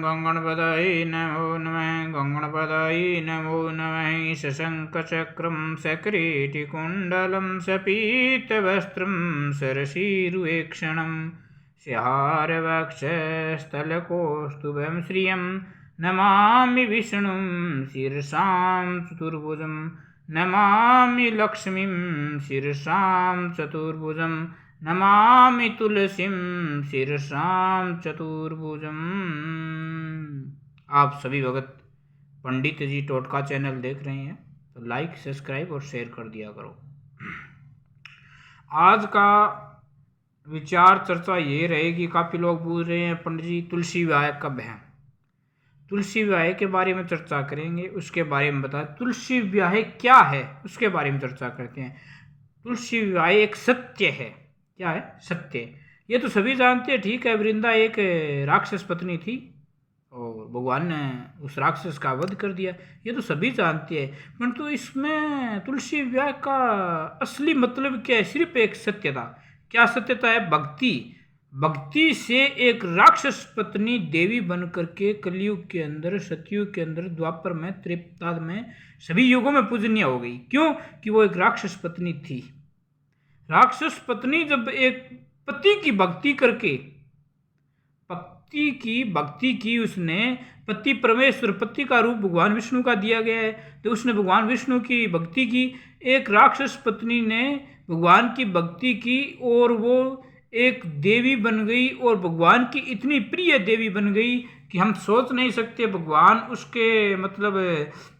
गङ्गणपतये नमो नमः गङ्गणपतये नमो नमः सशङ्खचक्रं सकिरीटिकुण्डलं सपीतवस्त्रं सरसीरुहेक्षणं स्याहारवक्षस्थलकौस्तुभं श्रियं नमामि विष्णुं शीर्षां चतुर्भुजं नमामि लक्ष्मीं शीर्षां चतुर्भुजं नमामि तुलसीं शीर्षां चतुर्भुजम्। आप सभी भगत पंडित जी टोटका चैनल देख रहे हैं तो लाइक सब्सक्राइब और शेयर कर दिया करो। आज का विचार चर्चा ये रहेगी, काफ़ी लोग पूछ रहे हैं पंडित जी तुलसी विवाह कब है। तुलसी विवाह के बारे में चर्चा करेंगे, उसके बारे में बताएं तुलसी विवाह क्या है उसके बारे में चर्चा करते हैं। तुलसी विवाह एक सत्य है। क्या है? सत्य। ये तो सभी जानते हैं, ठीक है। वृंदा एक राक्षस पत्नी थी और भगवान ने उस राक्षस का वध कर दिया, ये तो सभी जानते हैं। परंतु इसमें तुलसी विवाह का असली मतलब क्या है? सिर्फ एक सत्यता। क्या सत्यता है? भक्ति। भक्ति से एक राक्षस पत्नी देवी बन करके कलयुग के अंदर, सतयुग के अंदर, द्वापर में, त्रेता में, सभी युगों में पूजनीय हो गई। क्यों? कि वो एक राक्षस पत्नी थी। राक्षस पत्नी जब एक पति की भक्ति करके, भक्ति की उसने, पति परमेश्वर, पति का रूप भगवान विष्णु का दिया गया है, तो उसने भगवान विष्णु की भक्ति की। एक राक्षस पत्नी ने भगवान की भक्ति की और वो एक देवी बन गई और भगवान की इतनी प्रिय देवी बन गई कि हम सोच नहीं सकते। भगवान उसके मतलब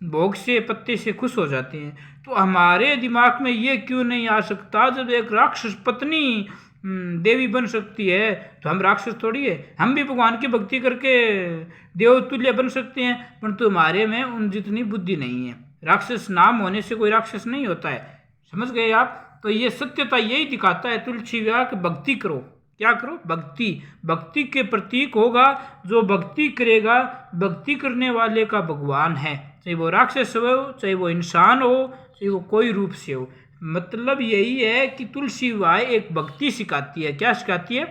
भोग से, पत्ते से खुश हो जाते हैं। तो हमारे दिमाग में ये क्यों नहीं आ सकता, जब एक राक्षस पत्नी देवी बन सकती है तो हम राक्षस थोड़ी है, हम भी भगवान की भक्ति करके देवतुल्य बन सकते हैं। परंतु हमारे में उन जितनी बुद्धि नहीं है। राक्षस नाम होने से कोई राक्षस नहीं होता है, समझ गए आप? तो ये सत्यता यही दिखाता है तुलसी विवाह की। भक्ति करो। क्या करो? भक्ति। भक्ति के प्रतीक होगा, जो भक्ति करेगा, भक्ति करने वाले का भगवान है, चाहे वो राक्षस हो, चाहे वो इंसान हो, चाहे वो कोई रूप से हो। मतलब यही है कि तुलसी विवाह एक भक्ति सिखाती है। क्या सिखाती है?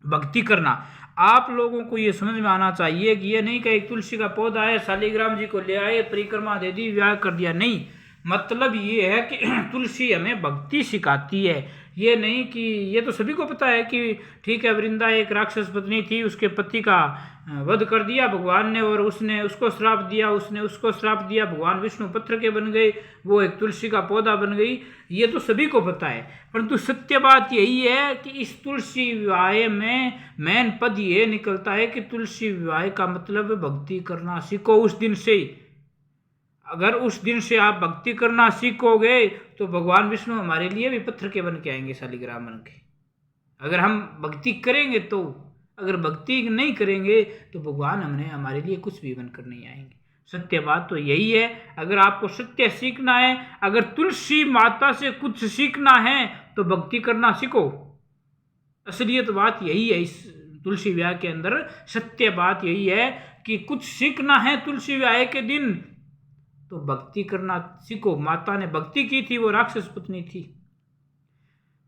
भक्ति करना। आप लोगों को ये समझ में आना चाहिए कि ये नहीं कि एक तुलसी का पौधा है, शालिग्राम जी को ले आए, परिक्रमा दे दी, विवाह कर दिया। नहीं, मतलब ये है कि तुलसी हमें भक्ति सिखाती है। ये नहीं कि, ये तो सभी को पता है कि ठीक है, वृंदा एक राक्षस पत्नी थी, उसके पति का वध कर दिया भगवान ने और उसने उसको श्राप दिया, उसने उसको श्राप दिया, भगवान विष्णु पत्थर के बन गए, वो एक तुलसी का पौधा बन गई। ये तो सभी को पता है। परंतु सत्य बात यही है कि इस तुलसी विवाह में मेन पद ये निकलता है कि तुलसी विवाह का मतलब भक्ति करना सीखो। उस दिन से, अगर उस दिन से आप भक्ति करना सीखोगे तो भगवान विष्णु हमारे लिए भी पत्थर के बन के आएंगे, शालिग्राम बन के। अगर हम भक्ति करेंगे तो, अगर भक्ति नहीं करेंगे तो भगवान हमारे लिए कुछ भी बनकर नहीं आएंगे। सत्य बात तो यही है। अगर आपको सत्य सीखना है, अगर तुलसी माता से कुछ सीखना है तो भक्ति करना सीखो। असलियत बात यही है। इस तुलसी विवाह के अंदर सत्य बात यही है कि कुछ सीखना है तुलसी विवाह के दिन तो भक्ति करना सीखो। माता ने भक्ति की थी, वो राक्षस पत्नी थी।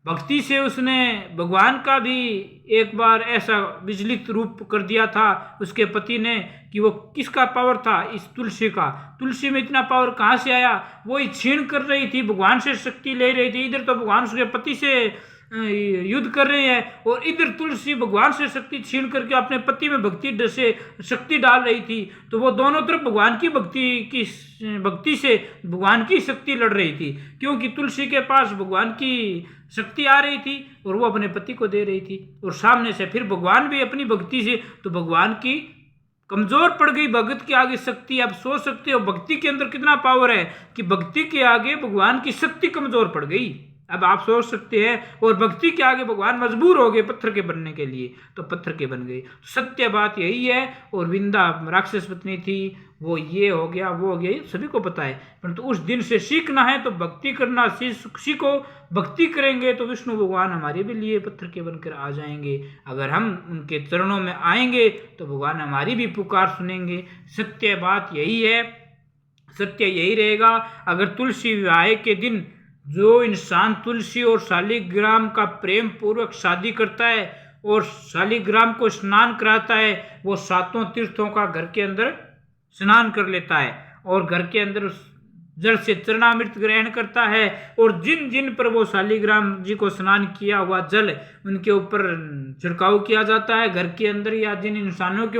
भक्ति से उसने भगवान का भी एक बार ऐसा विचलित रूप कर दिया था उसके पति ने कि वो किसका पावर था? इस तुलसी का। तुलसी में इतना पावर कहाँ से आया? वो ही छीन कर रही थी, भगवान से शक्ति ले रही थी। इधर तो भगवान उसके पति से युद्ध कर रहे हैं और इधर तुलसी भगवान से शक्ति छीन करके अपने पति में भक्ति से शक्ति डाल रही थी। तो वो दोनों तरफ भगवान की भक्ति से भगवान की शक्ति लड़ रही थी, क्योंकि तुलसी के पास भगवान की शक्ति आ रही थी और वो अपने पति को दे रही थी। और सामने से फिर भगवान भी अपनी भक्ति से, तो भगवान की कमजोर पड़ गई भगत के आगे शक्ति। आप सोच सकते हो भक्ति के अंदर कितना पावर है कि भक्ति के आगे भगवान की शक्ति कमजोर पड़ गई। अब आप सोच सकते हैं, और भक्ति के आगे भगवान मजबूर हो गए पत्थर के बनने के लिए, तो पत्थर के बन गए। सत्य बात यही है। और वृंदा राक्षस पत्नी थी, वो ये हो गया, वो हो गया, ये सभी को पता है। परंतु उस दिन से सीखना है तो भक्ति करना सीखो। भक्ति करेंगे तो विष्णु भगवान हमारे भी लिए पत्थर के बनकर आ जाएंगे। अगर हम उनके चरणों में आएंगे तो भगवान हमारी भी पुकार सुनेंगे। सत्य बात यही है, सत्य यही रहेगा। अगर तुलसी विवाह के दिन जो इंसान तुलसी और शालिग्राम का प्रेम पूर्वक शादी करता है और शालिग्राम को स्नान कराता है, वो 7 तीर्थों का घर के अंदर स्नान कर लेता है और घर के अंदर उस जल से चरणामृत ग्रहण करता है। और जिन जिन पर वो शालिग्राम जी को स्नान किया हुआ जल उनके ऊपर छिड़काव किया जाता है घर के अंदर या जिन इंसानों के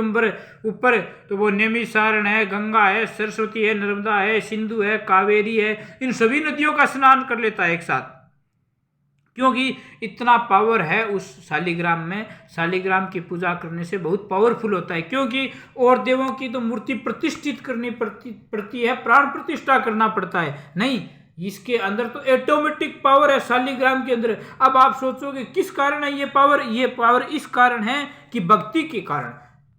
ऊपर तो वो नैमिषारण है, गंगा है, सरस्वती है, नर्मदा है, सिंधु है, कावेरी है, इन सभी नदियों का स्नान कर लेता है एक साथ, क्योंकि इतना पावर है उस शालिग्राम में। शालिग्राम की पूजा करने से बहुत पावरफुल होता है, क्योंकि और देवों की तो मूर्ति प्रतिष्ठित करनी पड़ती है, प्राण प्रतिष्ठा करना पड़ता है, नहीं इसके अंदर तो ऑटोमेटिक पावर है शालिग्राम के अंदर। अब आप सोचोगे किस कारण है ये पावर? ये पावर इस कारण है कि भक्ति के कारण,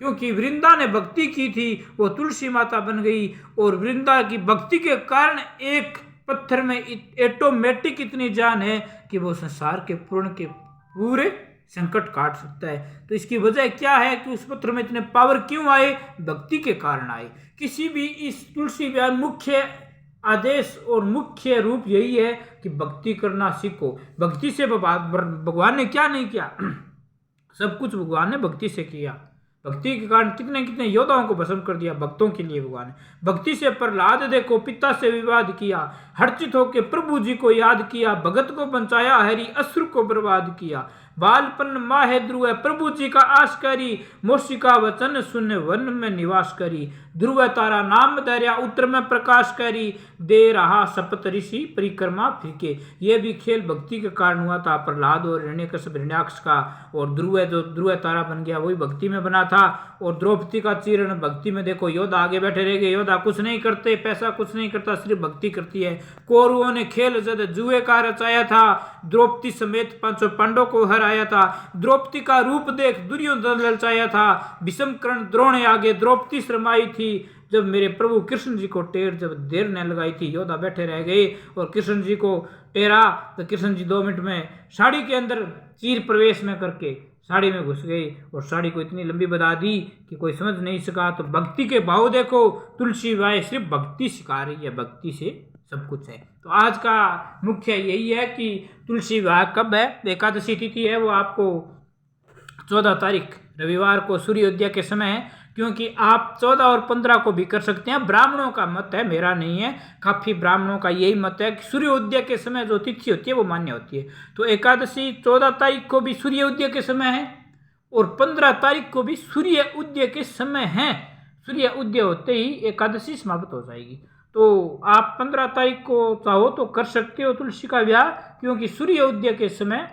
क्योंकि वृंदा ने भक्ति की थी, वो तुलसी माता बन गई और वृंदा की भक्ति के कारण एक पत्थर में ऑटोमेटिक इतनी जान है कि वो संसार के पूरे संकट काट सकता है। तो इसकी वजह क्या है कि उस पत्थर में इतने पावर क्यों आए? भक्ति के कारण आए। किसी भी इस तुलसी विवाह मुख्य आदेश और मुख्य रूप यही है कि भक्ति करना सीखो। भक्ति से भगवान ने क्या नहीं किया, सब कुछ भगवान ने भक्ति से किया। भक्ति के कारण कितने कितने योद्धाओं को भस्म कर दिया भक्तों के लिए भगवान ने। भक्ति से प्रहलाद देखो पिता से विवाद किया, हर्षित होकर प्रभु जी को याद किया, भगत को बचाया हरि असुर को बर्बाद किया। बालपन माहे ध्रुव प्रभु जी का आश करी, मोशिका वचन सुन वन में निवास करी। ध्रुव तारा नाम धैर्या उत्तर में प्रकाश करी, दे रहा शपथ ऋषि परिक्रमा फिरके। ये भी खेल भक्ति के कारण हुआ था प्रहलाद और हिरण्यकश्यप हिरण्याक्ष का। और ध्रुव तारा बन गया वही भक्ति में बना था। और द्रौपदी का चीरण भक्ति में, देखो योद्धा आगे बैठे रह गए, योद्धा कुछ नहीं करते, पैसा कुछ नहीं करता, सिर्फ भक्ति करती है। कौरवों ने खेल जद जुए का रचाया था, द्रौपदी समेत 5 पांडवों को हराया था। द्रौपदी का रूप देख दुर्योधन ललचाया था, भीष्म कर्ण द्रोण आगे द्रौपदी शर्माई थी। जब मेरे प्रभु कृष्ण जी को जब देर न लगाई थी, योद्धा बैठे रह गए और कृष्ण जी को टेरा तो कृष्ण जी 2 मिनट में साड़ी के अंदर चीर प्रवेश में करके साड़ी में घुस गई और साड़ी को इतनी लंबी बता दी कि कोई समझ नहीं सका। तो भक्ति के भाव देखो, तुलसी बाई सिर्फ भक्ति सिखा रही है, भक्ति से सब कुछ है। तो आज का मुख्य यही है कि तुलसी विवाह कब है, एकादशी तिथि है, वो आपको 14 तारीख रविवार को सूर्योदय के समय है। क्योंकि आप 14 और 15 को भी कर सकते हैं, ब्राह्मणों का मत है, मेरा नहीं है, काफ़ी ब्राह्मणों का यही मत है कि सूर्योदय के समय जो तिथि होती है वो मान्य होती है। तो एकादशी 14 तारीख को भी सूर्योदय के समय है और 15 तारीख को भी सूर्य उदय के समय है। सूर्य उदय होते ही एकादशी समाप्त हो जाएगी। तो आप 15 तारीख को चाहो तो कर सकते हो तुलसी का विवाह, क्योंकि सूर्य उदय के समय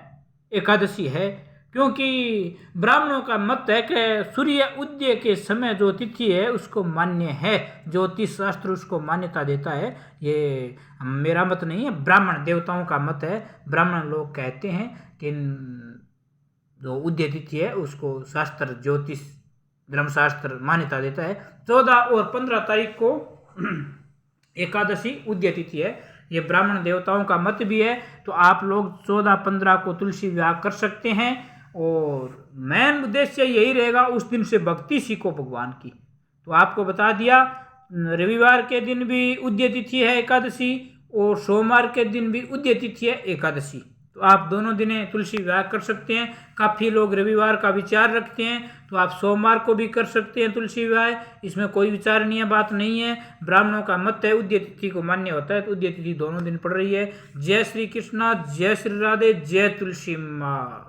एकादशी है। क्योंकि ब्राह्मणों का मत है कि सूर्य उदय के समय जो तिथि है उसको मान्य है, ज्योतिष शास्त्र उसको मान्यता देता है। ये मेरा मत नहीं है, ब्राह्मण देवताओं का मत है। ब्राह्मण लोग कहते हैं कि जो उदय तिथि है उसको शास्त्र ज्योतिष धर्मशास्त्र मान्यता देता है। 14 और 15 तारीख को एकादशी उदय तिथि है, ये ब्राह्मण देवताओं का मत भी है। तो आप लोग 14-15 को तुलसी विवाह कर सकते हैं और मेन उद्देश्य यही रहेगा, उस दिन से भक्ति सीखो भगवान की। तो आपको बता दिया, रविवार के दिन भी उदय तिथि है एकादशी और सोमवार के दिन भी उदय तिथि है एकादशी। तो आप दोनों दिन तुलसी विवाह कर सकते हैं। काफ़ी लोग रविवार का विचार रखते हैं, तो आप सोमवार को भी कर सकते हैं तुलसी विवाह, इसमें कोई विचार नहीं है, बात नहीं है। ब्राह्मणों का मत है उदय तिथि को मान्य होता है, तो उदय तिथि दोनों दिन पड़ रही है। जय श्री कृष्णा, जय श्री राधे, जय तुलसी माँ।